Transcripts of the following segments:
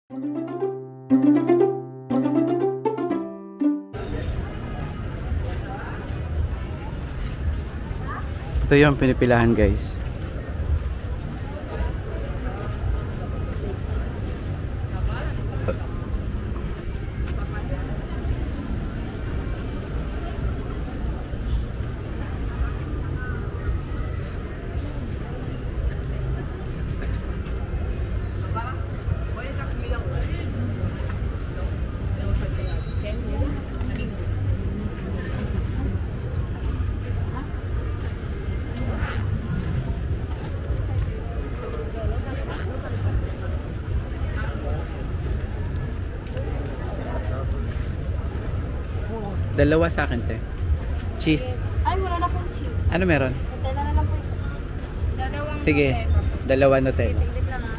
Ito yung pinipilahan, guys. Dalawa sa akin, te. Cheese. Ay, wala na pong cheese. Ano meron? Nutella na lang po. Dalawang Sige, dalawa Nutella. Saglit lang ha.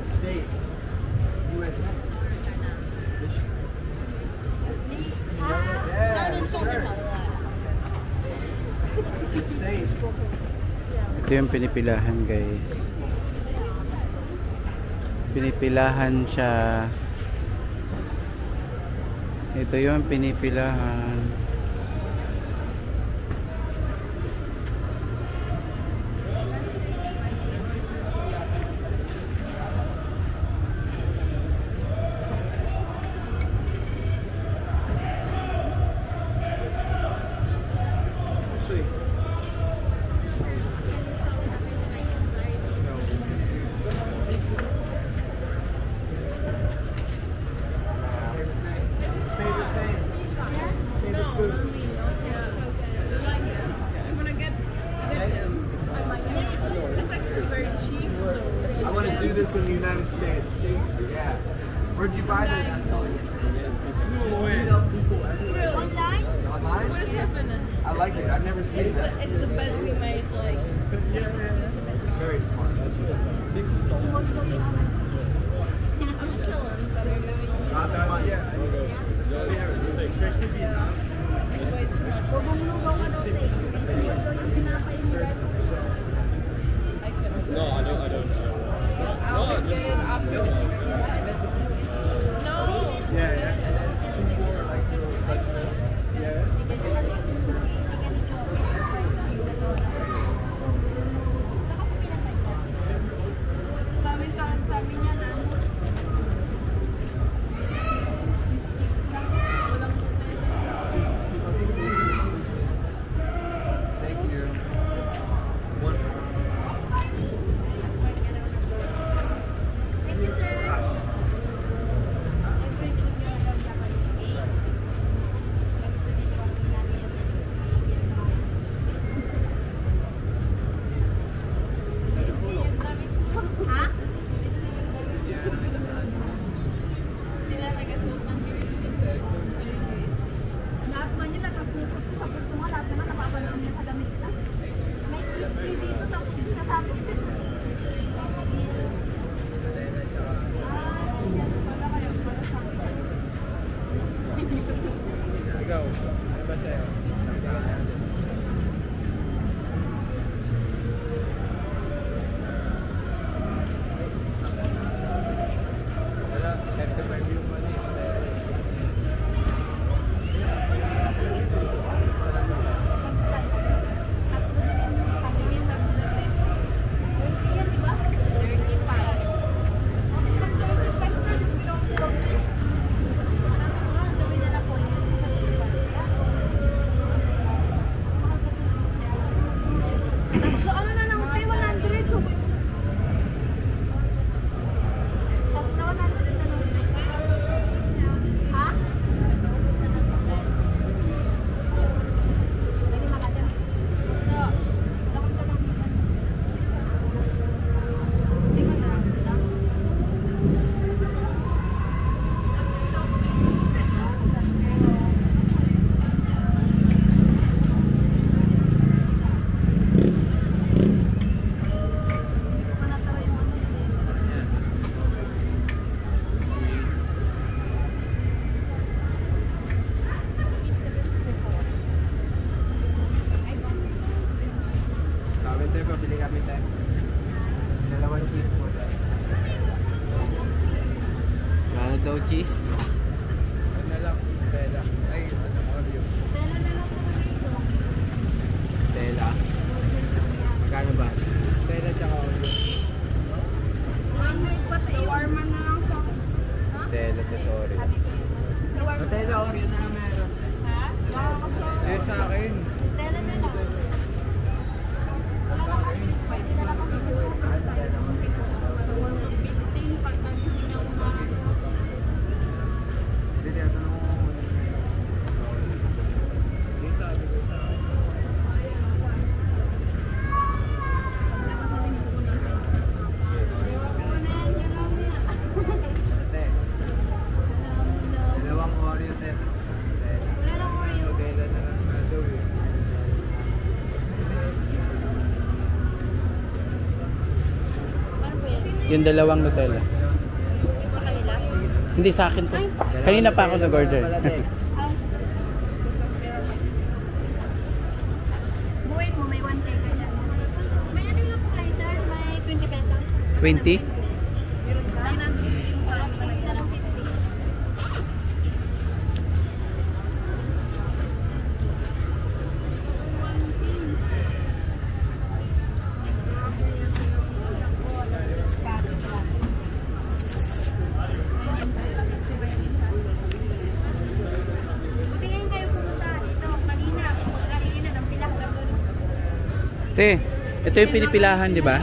State. USA. State. Ito yung pinipilahan, guys. Pinipilahan siya. Ito yung pinipilahan. I want to do this in the United States. Yeah. Where'd you buy this? Online? Online? What is happening? I like it. I've never seen that. It's the bed we made, like... Very smart. I'm chilling. Lots of money. It's way too much. No, I don't know. I'll get it afterwards. No! Yeah, yeah. Sabi niya na, Thank you. thank you, sir. Ha? Sila nag-assault ng lahat man yun, tapos musot ko, tapos ko nga lahat naman napapanood niya sa gamit nila. May history dito, tapos sinasabi ko. Ikaw, ano ba sa'yo? Wala, kahit sa may view money. So ano na lang, 100, so tatlo 100 na lang. Ha? Lagi makadam. No. Takot ka lang. Hindi mo na. tayo, pabili kami tayo. 2 cheese po tayo. Ano daw cheese? Ano na lang? Tela. Ay, Oreo. Tela na lang po dito. Tela. Magkano ba? Tela tsaka Oreo. 100 pa tayo. Shawarma na lang sa akin. Ha? Tela to sorry. Sabi ko yun. Shawarma. Tela, Oreo na lang meron. Ha? Nakakasya. Eh, sa akin. Tela na lang. Wala lang kasi. Pwede na lang kami magsukas tayo. 15 pag nagising ako na. Hindi, tinatanong ko. Hindi, sabi ko sa akin. Ate, 2 Oreo, te. Tela. Tela na lang na daw eh. Yung dalawang Nutella. Hindi sa akin to. Kanina pa ako nag-order. Buuin mo, may 1K ka dyan. May ano lang po kayo, sir? May 20 pesos. 20? Ay, nandibigay mo pa lang talaga ng 50. Buti ngayon kayo pumunta dito. Kanina, kanina ng pila hanggang doon. Te, ito yung pinipilahan, di ba?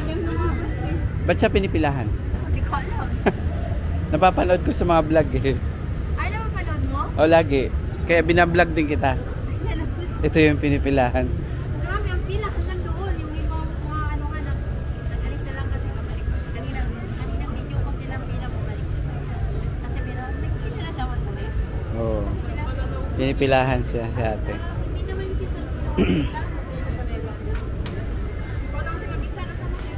Ba't siya pinipilahan? Hindi ko alam. Napapanood ko sa mga vlog eh. Ay, napapanood mo? O lagi. Kaya binablog din kita. Yan. Ito yung pinipilahan. Grabe, ang pila hanggang doon. Yung ibang mga ano nga na, nag-alis na lang kasi pabalik. Kaninang video ko din ang pila bumalik. Kasi nagpila na dawan kami. Oo. Pinipilahan siya si ate. Hindi naman kita. Ikaw lang si mag-isa na sa mga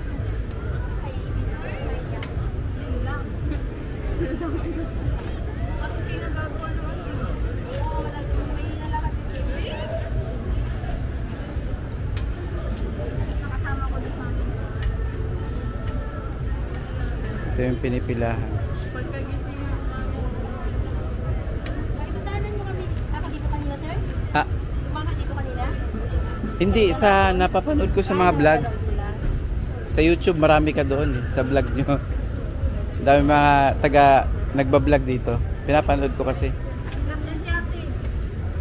ay Victor, yun lang. Kasi sino gagawa naman yun? Oo, wala may nalakad dito. Nakasama ko na sa amin. Ito yung pinipilahan. Pagkagising mo. Bakit daanan mo kami? Ako dito kanina, sir? Ah, Kumaka dito kanina? hindi. Sa napapanood ko sa mga vlog. Sa YouTube marami ka doon eh. Sa vlog nyo. Dami mga taga nagbablog dito. Pinapanood ko kasi. Sikat na si ate.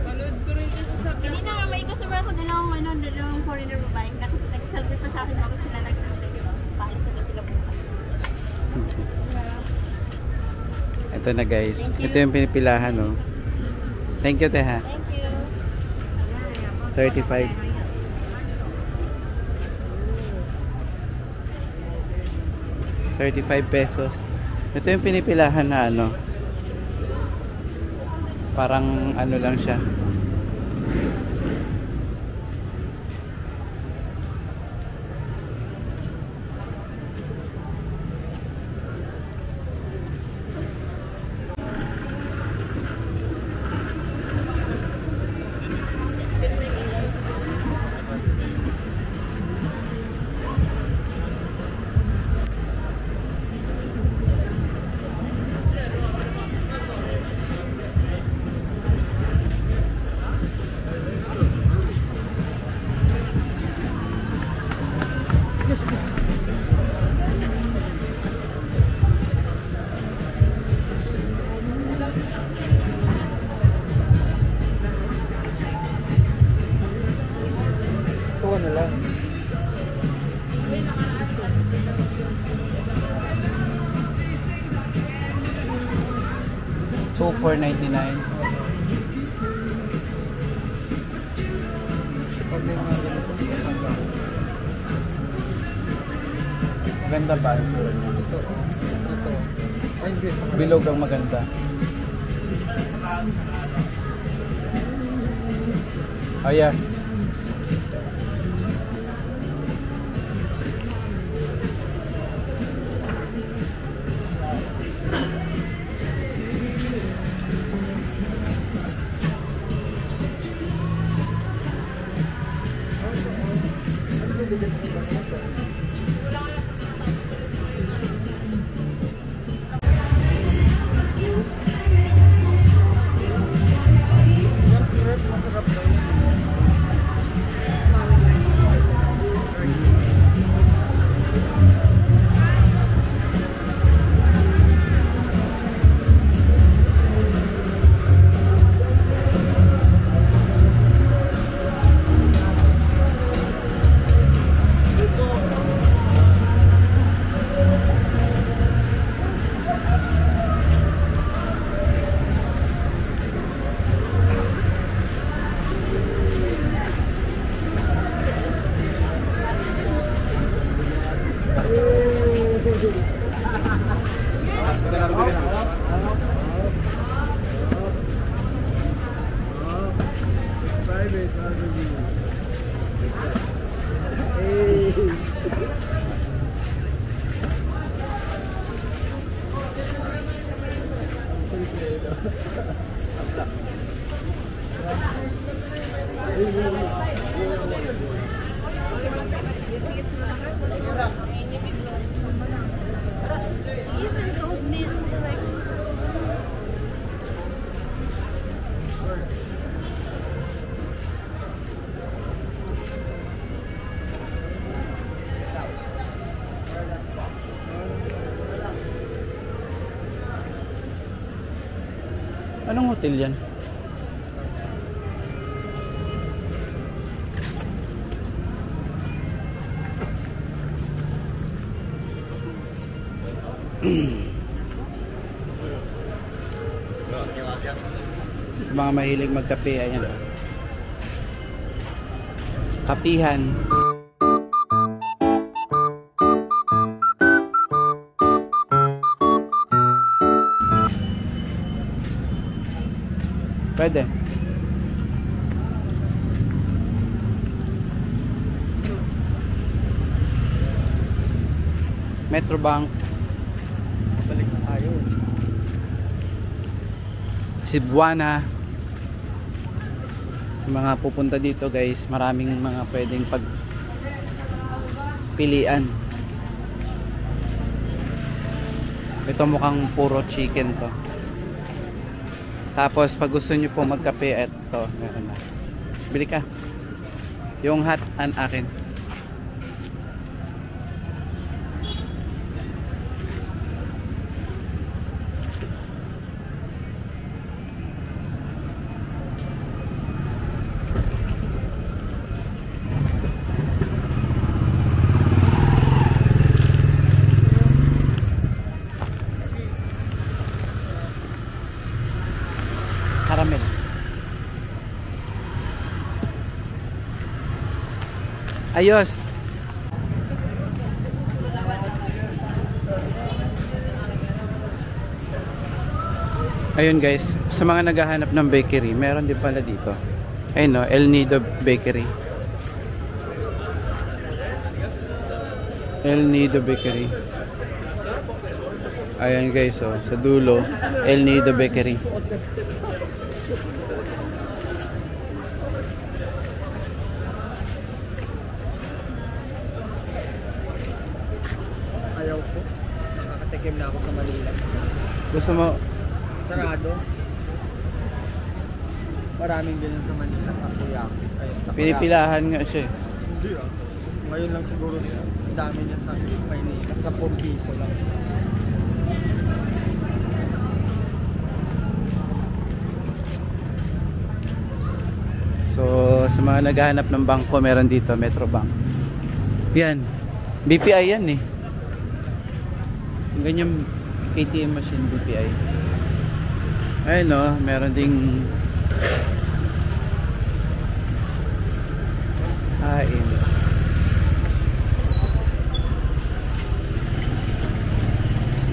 Panood ko rin ito sa... Kanina nga may customer ko dalawang foreigner babae. Nag-celebrate pa sa akin ako sila nag-celebrate. Paalis na sila bukas. Ito na guys. Thank you. Ito yung pinipilahan oh. Thank you te ha. Thank you. 35. 35 pesos. Ito yung pinipilahan na ano. Parang ano lang siya. Ito na lang. So, $4.99. Maganda ba? Ito. Ay, hindi. Bilog ang maganda. Oh yeah. Even told me like Anong hotel yan? Sa mga mahilig magkape, ayan. Kapihan. Pwede. Metrobank. Balik na tayo. Cebuana. Mga pupunta dito guys, maraming mga pwedeng pagpilian. Ito mukhang puro chicken to. Tapos pag gusto nyo po magkape, eto meron na. Bili ka. Yung hot an akin. Caramel. Ayos. Ayun guys, sa mga naghahanap ng bakery, meron din pala dito. Ayun no, El Nido Bakery. El Nido Bakery. Ayan guys, oh, sa dulo, El Nido Bakery. Ayaw ko. Nakakatikim na ako sa Manila. Gusto mo, Sarado. Maraming ganyan sa Manila. Takoyaki. Takoyaki. pinipilahan nga siya eh. Hindi ah. Ngayon lang siguro ang dami niya sa Maynila. Sa 4 piso lang. So, sa mga naghahanap ng bangko, meron dito, Metrobank. Yan. BPI yan eh. Yung ganyan ATM machine, BPI. Ayun no, meron ding hain.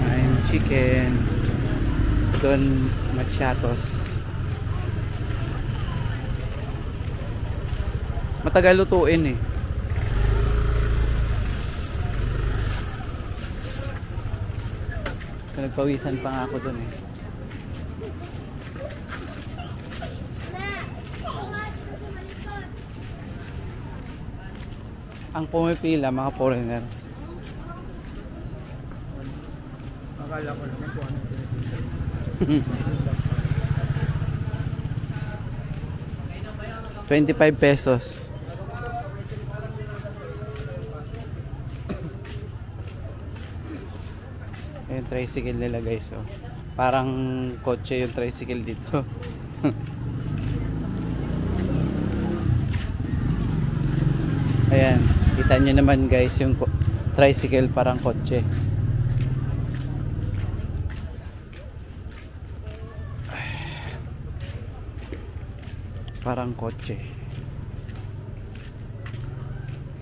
Hain chicken. Doon machatos. Matagal lutuin eh. So, nagpawisan pa nga ako dun eh. Ang pumipila, mga foreigner. Akala ko naman kung anong pinipili. 25 pesos. Yung tricycle nila guys, oh. Parang kotse yung tricycle dito. Ayan, kita nyo naman guys yung tricycle parang kotse. Parang kotse.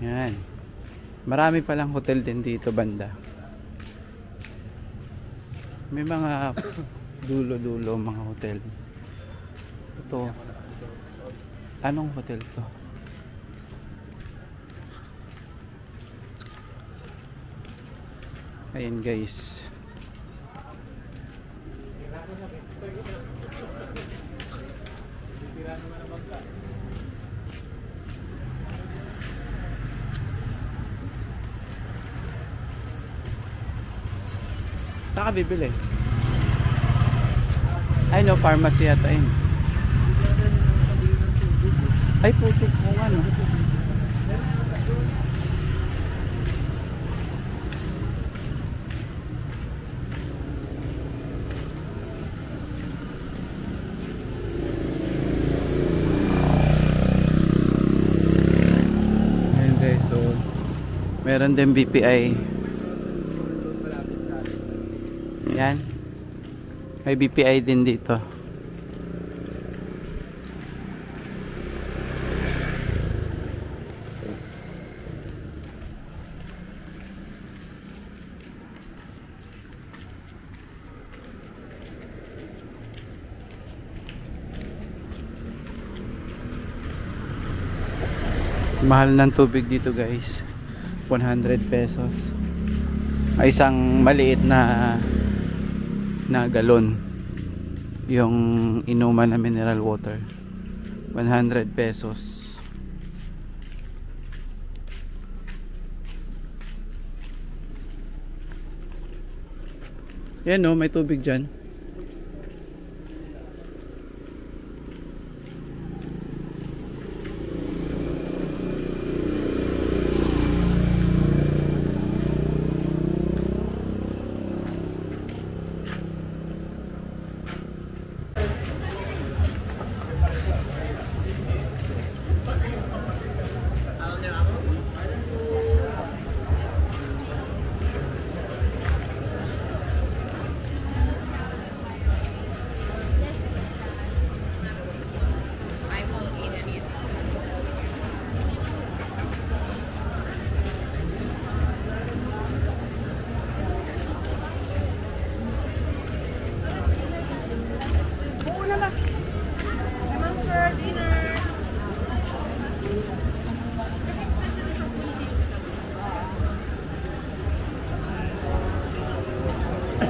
Yan. Marami palang hotel din dito banda. May mga dulo-dulo mga hotel. Ito. Anong hotel to? Ayan guys. Saan ka bibili? Ay no, pharmacy yata yun. Ay putik kung ano. Ayan guys, so meron din BPI. Yan. May BPI din dito. Mahal ng tubig dito guys. 100 pesos. Ay isang maliit na galon yung inuman na mineral water. 100 pesos. Yan no, may tubig dyan.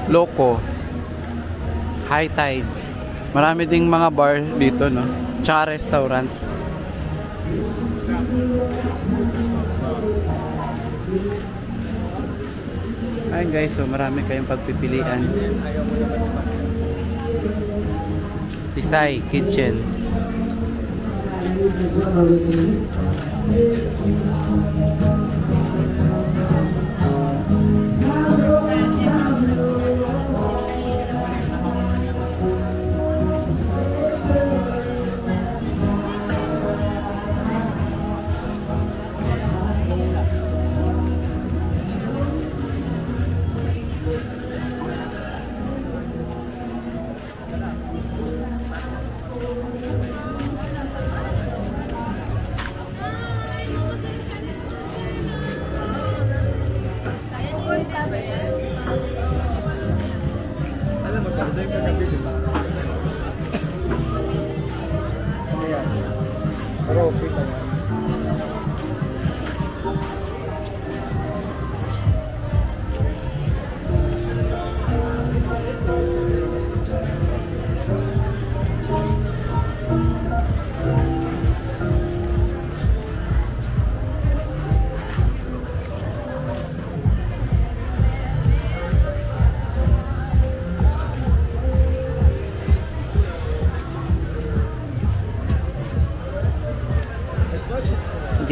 Loco, High Tides. Marami ding mga bar dito, no? Tsaka restaurant. Ayun guys, so marami kayong pagpipilian. Tisay Kitchen.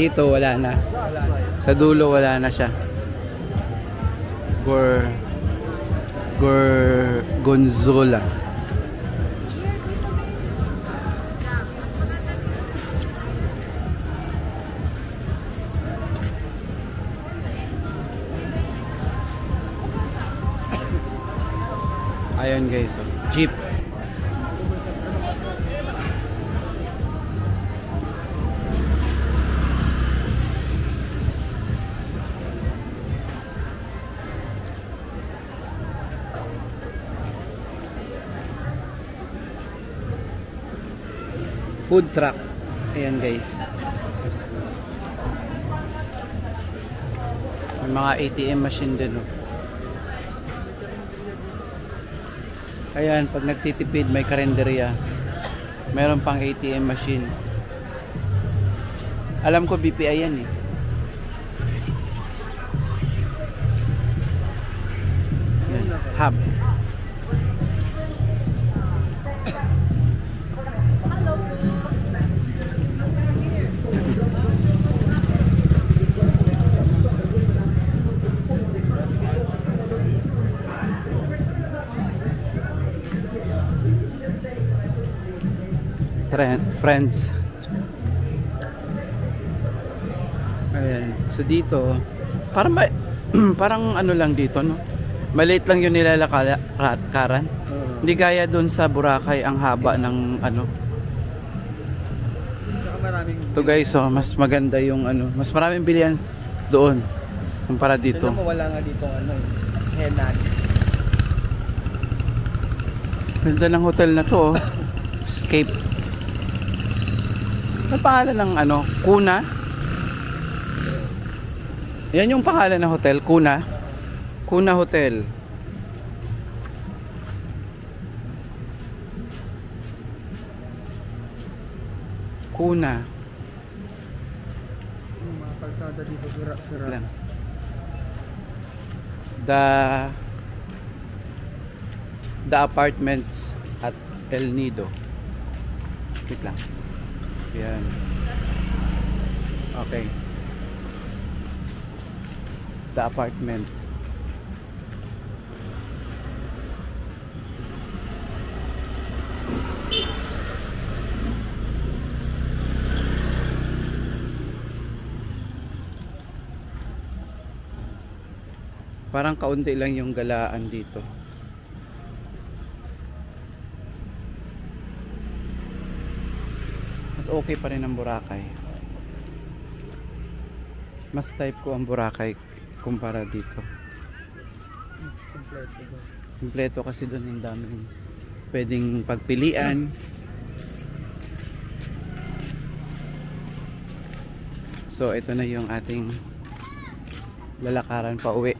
Dito wala na. Sa dulo wala na siya. Gorgonzola. Ayun guys, oh. Jeep. Food truck. Ayan guys. May mga ATM machine din, oh. Ayan, pag nagtitipid may karinderya. Meron pang ATM machine. Alam ko BPI yan eh. Ayan, hub. Friends. Ayan. So dito, parang ano lang dito, no? Maliit lang yung nilalakaran. Hindi gaya doon sa Boracay ang haba ng ano. To guys, so mas maganda yung ano, mas maraming bilihan doon kumpara dito. Tignan mo, wala nga dito ano, henan. Ganda ng hotel na to, oh. Escape. Ano pangalan ng ano? Kuna? Yan yung pangalan ng hotel, Kuna. Kuna Hotel. Kuna. Mga kalsada dito, sira-sira. The apartments at El Nido. Wait lang. Yan. Okay. The apartment. Parang kaunti lang yung galaan dito. Okay pa rin ang Boracay. Mas type ko ang Boracay kumpara dito. Kompleto kasi doon yung daming pwedeng pagpilian. So ito na yung ating lalakaran pa uwi.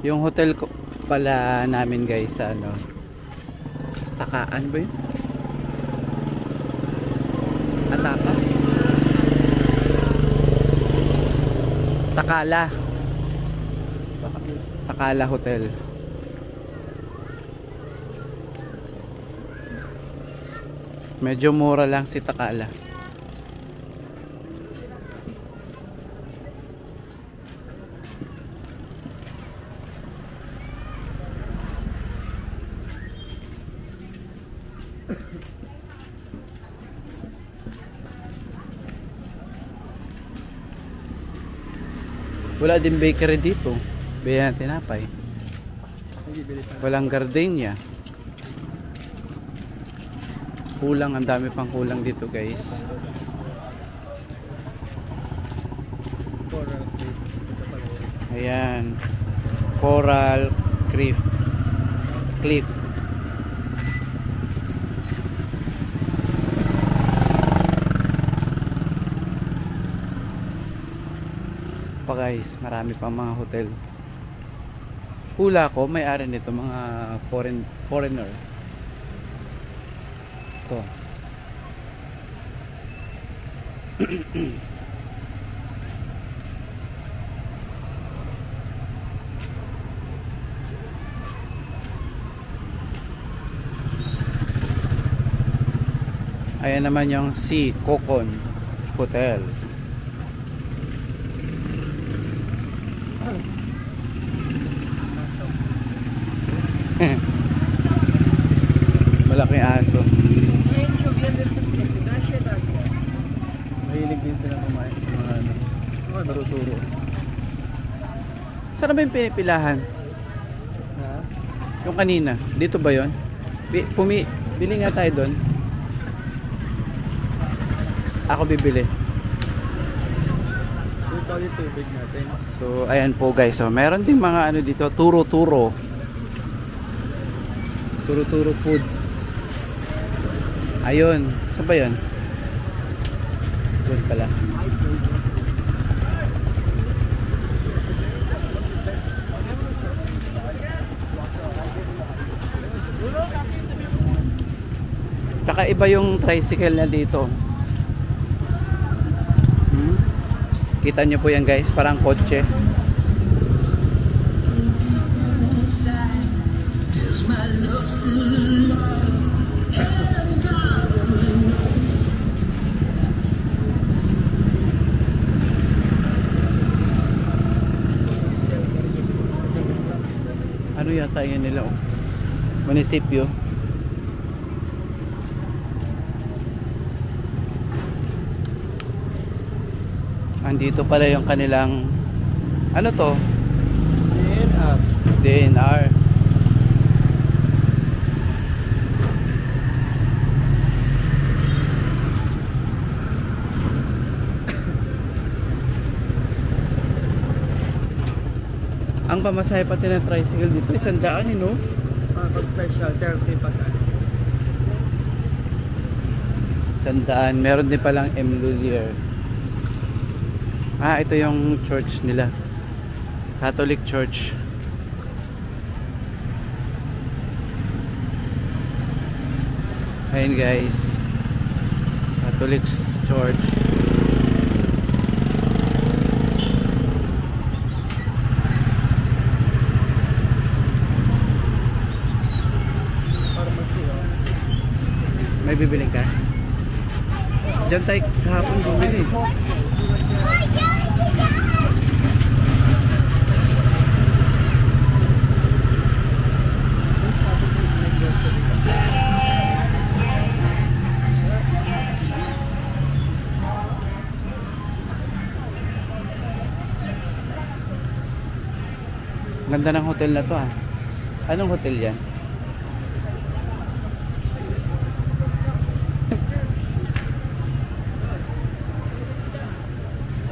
Yung hotel ko pala namin guys sa ano, Takaan ba yun? Ataka? Takala Hotel. Medyo mura lang si Takala. Wala din bakery dito. Bayan tinapay. Walang gardenia. Kulang, ang dami pang kulang dito guys. Ayan. Coral Cliff. Guys, marami pang mga hotel. Hula ko may-ari nito mga foreigner. Ito. Ayan naman yung si Kokon. Hotel. Malaking aso. Mahilig din sila kumain sa mga ano, turo-turo. Saan ba yung pinipilahan? Ha? Yung kanina. Dito ba yun? Bili nga tayo doon. Ako bibili. Ito yung tubig natin. So, ayan po guys. So, meron din mga ano dito, turo-turo. Turo-turo food. Ayun. Saan ba yun? Doon pala. Tsaka iba yung tricycle na dito. Kita nyo po yan guys, parang kotse. Ano yata yan nila oh? Munisipyo. Andito pala yung kanilang ano to? DNR. DNR. Ang pamasahe pati ng tricycle dito, 100 no? Pag special, 30 pa tayo. 100. Meron din palang M-Lulier. Ah, ito yung church nila. Catholic Church. Ayun guys. Catholic Church. May bibiling ka? Diyan tayo kahapon bumili. Ganda ng hotel na to ah. Anong hotel yan?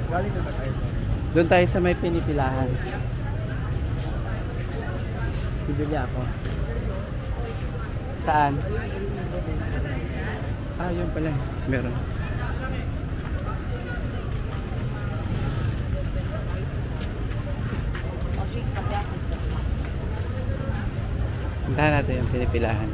Galing na tayo. Doon tayo sa may pinipilahan. Bibili ako. Saan? Ah, yun pala. Meron. Puntahan natin yung pinipilahan.